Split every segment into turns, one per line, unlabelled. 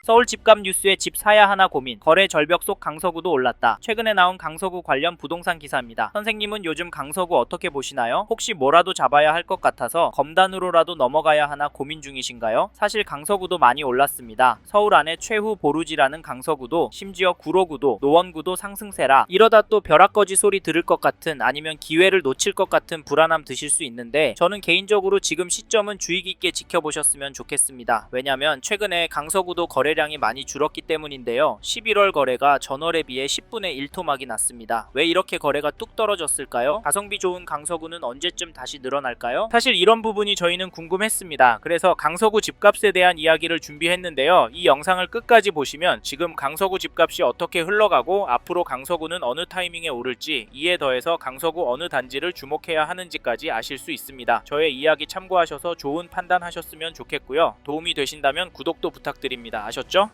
서울 집값 뉴스에 집 사야 하나 고민, 거래 절벽 속 강서구도 올랐다. 최근에 나온 강서구 관련 부동산 기사입니다. 선생님은 요즘 강서구 어떻게 보시나요? 혹시 뭐라도 잡아야 할 것 같아서 검단으로라도 넘어가야 하나 고민 중이신가요? 사실 강서구도 많이 올랐습니다. 서울 안에 최후 보루지라는 강서구도, 심지어 구로구도, 노원구도 상승세라 이러다 또 벼락거지 소리 들을 것 같은, 아니면 기회를 놓칠 것 같은 불안함 드실 수 있는데, 저는 개인적으로 지금 시점은 주의 깊게 지켜보셨으면 좋겠습니다. 왜냐면 최근에 강서구도 거래량이 많이 줄었기 때문인데요. 11월 거래가 전월에 비해 10분의 1 토막이 났습니다. 왜 이렇게 거래가 뚝 떨어졌을까요? 가성비 좋은 강서구는 언제쯤 다시 늘어날까요? 사실 이런 부분이 저희는 궁금했습니다. 그래서 강서구 집값에 대한 이야기를 준비했는데요. 이 영상을 끝까지 보시면 지금 강서구 집값이 어떻게 흘러가고 앞으로 강서구는 어느 타이밍에 오를지, 이에 더해서 강서구 어느 단지를 주목해야 하는지까지 아실 수 있습니다. 저의 이야기 참고하셔서 좋은 판단하셨으면 좋겠고요. 도움이 되신다면 구독도 부탁드립니다. 아셨죠?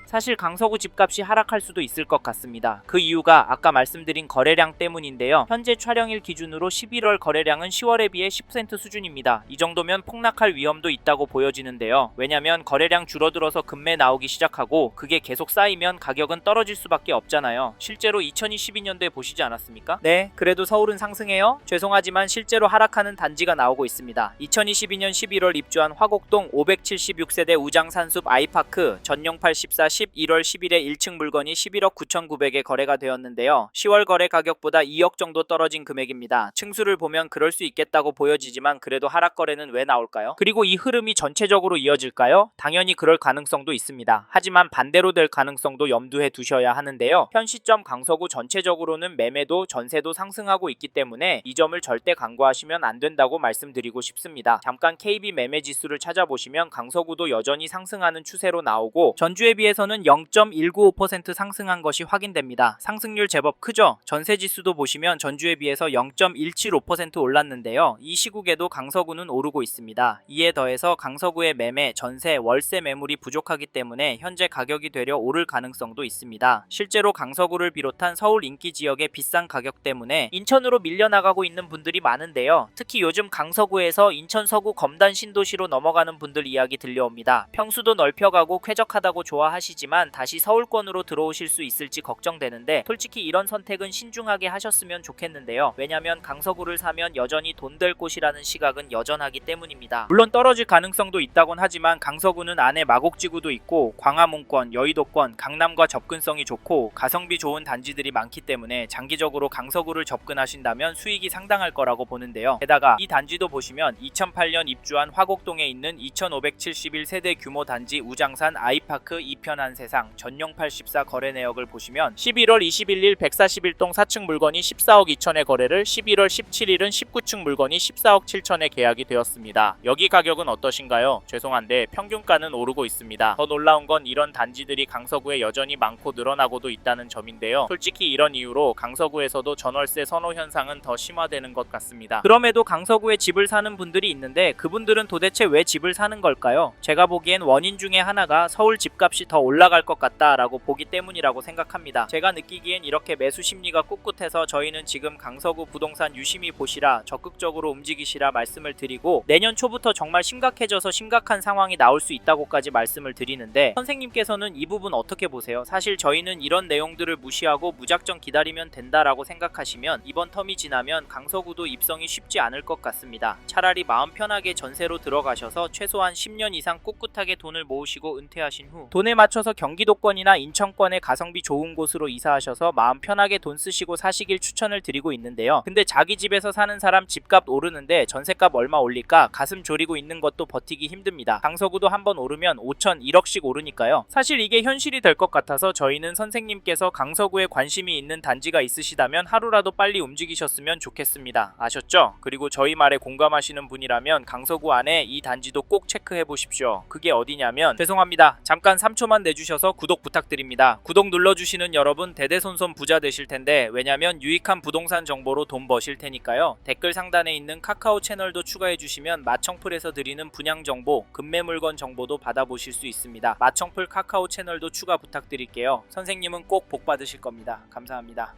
사실 강서구 집값이 하락할 수도 있을 것 같습니다. 그 이유가 아까 말씀드린 거래량 때문인데요. 현재 촬영일 기준으로 11월 거래량은 10월에 비해 10% 수준입니다. 이 정도면 폭락할 위험도 있다고 보여지는데요. 왜냐면 거래량 줄어들어서 급매 나오기 시작하고 그게 계속 쌓이면 가격은 떨어질 수밖에 없잖아요. 실제로 2022년도에 보시지 않았습니까? 네, 그래도 서울은 상승해요? 죄송하지만 실제로 하락하는 단지가 나오고 있습니다. 2022년 11월 입주한 화곡동 576세대 우장산숲 아이파크 전용팔 14 11월 10일에 1층 물건이 11억 9,900에 거래가 되었는데요. 10월 거래 가격보다 2억 정도 떨어진 금액입니다. 층수를 보면 그럴 수 있겠다고 보여지지만 그래도 하락 거래는 왜 나올까요? 그리고 이 흐름이 전체적으로 이어질까요? 당연히 그럴 가능성도 있습니다. 하지만 반대로 될 가능성도 염두에 두셔야 하는데요. 현 시점 강서구 전체적으로는 매매도 전세도 상승하고 있기 때문에 이 점을 절대 간과하시면 안 된다고 말씀드리고 싶습니다. 잠깐 KB 매매 지수를 찾아보시면 강서구도 여전히 상승하는 추세로 나오고 전주에 비해서는 0.195% 상승한 것이 확인됩니다. 상승률 제법 크죠? 전세지수도 보시면 전주에 비해서 0.175% 올랐는데요. 이 시국에도 강서구는 오르고 있습니다. 이에 더해서 강서구의 매매, 전세, 월세 매물이 부족하기 때문에 현재 가격이 되려 오를 가능성도 있습니다. 실제로 강서구를 비롯한 서울 인기 지역의 비싼 가격 때문에 인천으로 밀려나가고 있는 분들이 많은데요. 특히 요즘 강서구에서 인천 서구 검단 신도시로 넘어가는 분들 이야기 들려옵니다. 평수도 넓혀가고 쾌적하다고 좋아하시지만 다시 서울권으로 들어오실 수 있을지 걱정되는데, 솔직히 이런 선택은 신중하게 하셨으면 좋겠는데요. 왜냐면 강서구를 사면 여전히 돈 될 곳이라는 시각은 여전하기 때문입니다. 물론 떨어질 가능성도 있다곤 하지만 강서구는 안에 마곡지구도 있고 광화문권, 여의도권, 강남과 접근성이 좋고 가성비 좋은 단지들이 많기 때문에 장기적으로 강서구를 접근하신다면 수익이 상당할 거라고 보는데요. 게다가 이 단지도 보시면 2008년 입주한 화곡동에 있는 2571세대 규모 단지 우장산 아이파크 2편한 세상 전용팔 14 거래 내역을 보시면 11월 21일 141동 4층 물건이 14억 2천에 거래를, 11월 17일은 19층 물건이 14억 7천에 계약이 되었습니다. 여기 가격은 어떠신가요? 죄송한데 평균가는 오르고 있습니다. 더 놀라운 건 이런 단지들이 강서구에 여전히 많고 늘어나고도 있다는 점인데요. 솔직히 이런 이유로 강서구에서도 전월세 선호 현상은 더 심화되는 것 같습니다. 그럼에도 강서구에 집을 사는 분들이 있는데 그분들은 도대체 왜 집을 사는 걸까요? 제가 보기엔 원인 중에 하나가 서울 집값이 더 올라갈 것 같다라고 보기 때문이라고 생각합니다. 제가 느끼기엔 이렇게 매수 심리가 꿋꿋해서 저희는 지금 강서구 부동산 유심히 보시라, 적극적으로 움직이시라 말씀을 드리고, 내년 초부터 정말 심각해져서 심각한 상황이 나올 수 있다고까지 말씀을 드리는데, 선생님께서는 이 부분 어떻게 보세요? 사실 저희는 이런 내용들을 무시하고 무작정 기다리면 된다라고 생각하시면 이번 텀이 지나면 강서구도 입성이 쉽지 않을 것 같습니다. 차라리 마음 편하게 전세로 들어가셔서 최소한 10년 이상 꿋꿋하게 돈을 모으시고 은퇴하신 후 돈에 맞춰서 경기도권이나 인천권의 가성비 좋은 곳으로 이사하셔서 마음 편하게 돈 쓰시고 사시길 추천을 드리고 있는데요. 근데 자기 집에서 사는 사람 집값 오르는데 전세값 얼마 올릴까 가슴 졸이고 있는 것도 버티기 힘듭니다. 강서구도 한번 오르면 5천, 1억씩 오르니까요. 사실 이게 현실이 될 것 같아서 저희는 선생님께서 강서구에 관심이 있는 단지가 있으시다면 하루라도 빨리 움직이셨으면 좋겠습니다. 아셨죠? 그리고 저희 말에 공감하시는 분이라면 강서구 안에 이 단지도 꼭 체크해 보십시오. 그게 어디냐면, 죄송합니다. 잠깐 3초만 내주셔서 구독 부탁드립니다. 구독 눌러주시는 여러분 대대손손 부자 되실 텐데, 왜냐면 유익한 부동산 정보로 돈 버실 테니까요. 댓글 상단에 있는 카카오 채널도 추가해 주시면 마청풀에서 드리는 분양 정보, 급매 물건 정보도 받아보실 수 있습니다. 마청풀 카카오 채널도 추가 부탁드릴게요. 선생님은 꼭 복 받으실 겁니다. 감사합니다.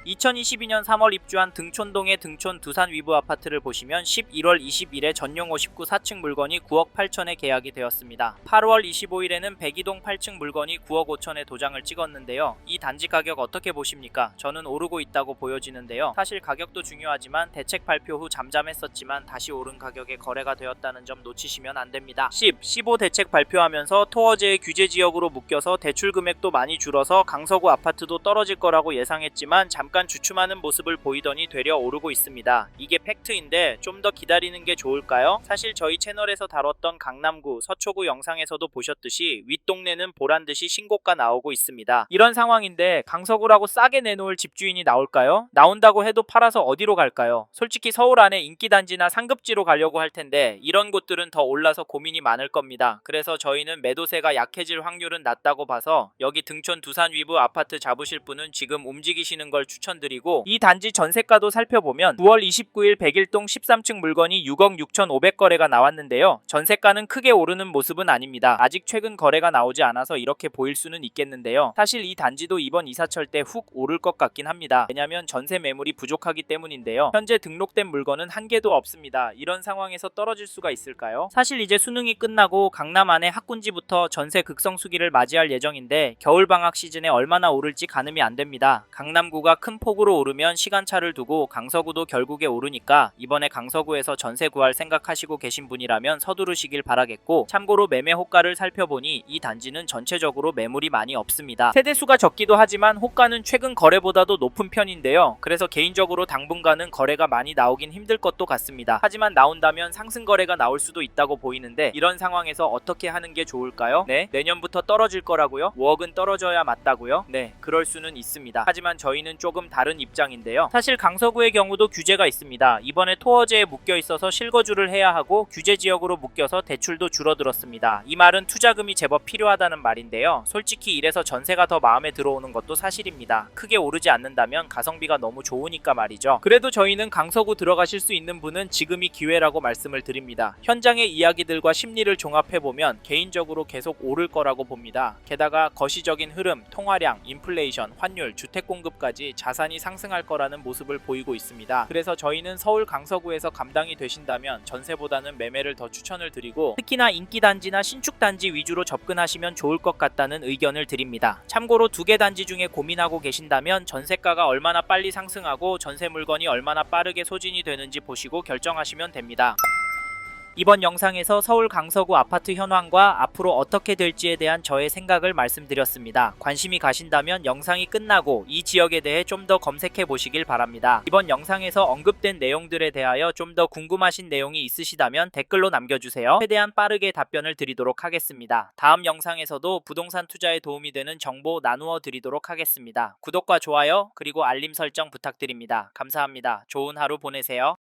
2022년 3월 입주한 등촌동의 등촌 두산 위브 아파트를 보시면 11월 20일에 전용 59 4층 물건이 9억 8천에 계약이 되었습니다. 8월 25일에는 백이동 8층 물건이 9억 5천에 도장을 찍었는데요. 이 단지 가격 어떻게 보십니까? 저는 오르고 있다고 보여지는데요. 사실 가격도 중요하지만 대책 발표 후 잠잠했었지만 다시 오른 가격에 거래가 되었다는 점 놓치시면 안 됩니다. 10, 15 대책 발표하면서 토어제의 규제 지역으로 묶여서 대출 금액도 많이 줄어서 강서구 아파트도 떨어질 거라고 예상했지만 잠깐 주춤하는 모습을 보이더니 되려 오르고 있습니다. 이게 팩트인데 좀 더 기다리는 게 좋을까요? 사실 저희 채널에서 다뤘던 강남구, 서초구 영상에서도 보셨듯이 윗동네는 보란듯이 신고가 나오고 있습니다. 이런 상황인데 강서구라고 싸게 내놓을 집주인이 나올까요? 나온다고 해도 팔아서 어디로 갈까요? 솔직히 서울 안에 인기단지나 상급지로 가려고 할 텐데 이런 곳들은 더 올라서 고민이 많을 겁니다. 그래서 저희는 매도세가 약해질 확률은 낮다고 봐서 여기 등촌 두산 위브 아파트 잡으실 분은 지금 움직이시는 걸 추천드리고, 이 단지 전세가도 살펴보면 9월 29일 백일동 13층 물건이 6억 6,500거래가 나왔는데요. 전세가는 크게 오르는 모습은 아닙니다. 아직 최근 거래가 나오지 않아서 이렇게 보일 수는 있겠는데요. 사실 이 단지도 이번 이사철 때 훅 오를 것 같긴 합니다. 왜냐면 전세 매물이 부족하기 때문인데요. 현재 등록된 물건은 한 개도 없습니다. 이런 상황에서 떨어질 수가 있을까요? 사실 이제 수능이 끝나고 강남 안에 학군지부터 전세 극성수기를 맞이할 예정인데 겨울방학 시즌에 얼마나 오를지 가늠이 안 됩니다. 강남구가 큰 폭으로 오르면 시간차를 두고 강서구도 결국에 오르니까 이번에 강서구에서 전세 구할 생각하시고 계신 분이라면 서두르시길 바라겠고, 참고로 매매 호가를 살펴보니 이 단지는 전체적으로 매물이 많이 없습니다. 세대수가 적기도 하지만 호가는 최근 거래보다도 높은 편인데요. 그래서 개인적으로 당분간은 거래가 많이 나오긴 힘들 것도 같습니다. 하지만 나온다면 상승 거래가 나올 수도 있다고 보이는데 이런 상황에서 어떻게 하는 게 좋을까요? 네, 내년부터 떨어질 거라고요? 5억은 떨어져야 맞다고요? 네, 그럴 수는 있습니다. 하지만 저희는 조금 다른 입장인데요. 사실 강서구의 경우도 규제가 있습니다. 이번에 토어제에 묶여 있어서 실거주를 해야 하고 규제 지역으로 묶여서 대출도 줄어들었습니다. 이 말은 투자금이 제법 필요하다는 말인데요. 솔직히 이래서 전세가 더 마음에 들어오는 것도 사실입니다. 크게 오르지 않는다면 가성비가 너무 좋으니까 말이죠. 그래도 저희는 강서구 들어가실 수 있는 분은 지금이 기회라고 말씀을 드립니다. 현장의 이야기들과 심리를 종합해보면 개인적으로 계속 오를 거라고 봅니다. 게다가 거시적인 흐름, 통화량, 인플레이션, 환율, 주택 공급까지 자산이 상승할 거라는 모습을 보이고 있습니다. 그래서 저희는 서울 강서구에서 감당이 되신다면 전세보다는 매매를 더 추천을 드리고, 특히나 인기단지나 신축단지 위주로 접근하시면 좋을 것 같다는 의견을 드립니다. 참고로 두 개 단지 중에 고민하고 계신다면 전세가가 얼마나 빨리 상승하고 전세 물건이 얼마나 빠르게 소진이 되는지 보시고 결정하시면 됩니다. 이번 영상에서 서울 강서구 아파트 현황과 앞으로 어떻게 될지에 대한 저의 생각을 말씀드렸습니다. 관심이 가신다면 영상이 끝나고 이 지역에 대해 좀 더 검색해 보시길 바랍니다. 이번 영상에서 언급된 내용들에 대하여 좀 더 궁금하신 내용이 있으시다면 댓글로 남겨주세요. 최대한 빠르게 답변을 드리도록 하겠습니다. 다음 영상에서도 부동산 투자에 도움이 되는 정보 나누어 드리도록 하겠습니다. 구독과 좋아요 그리고 알림 설정 부탁드립니다. 감사합니다. 좋은 하루 보내세요.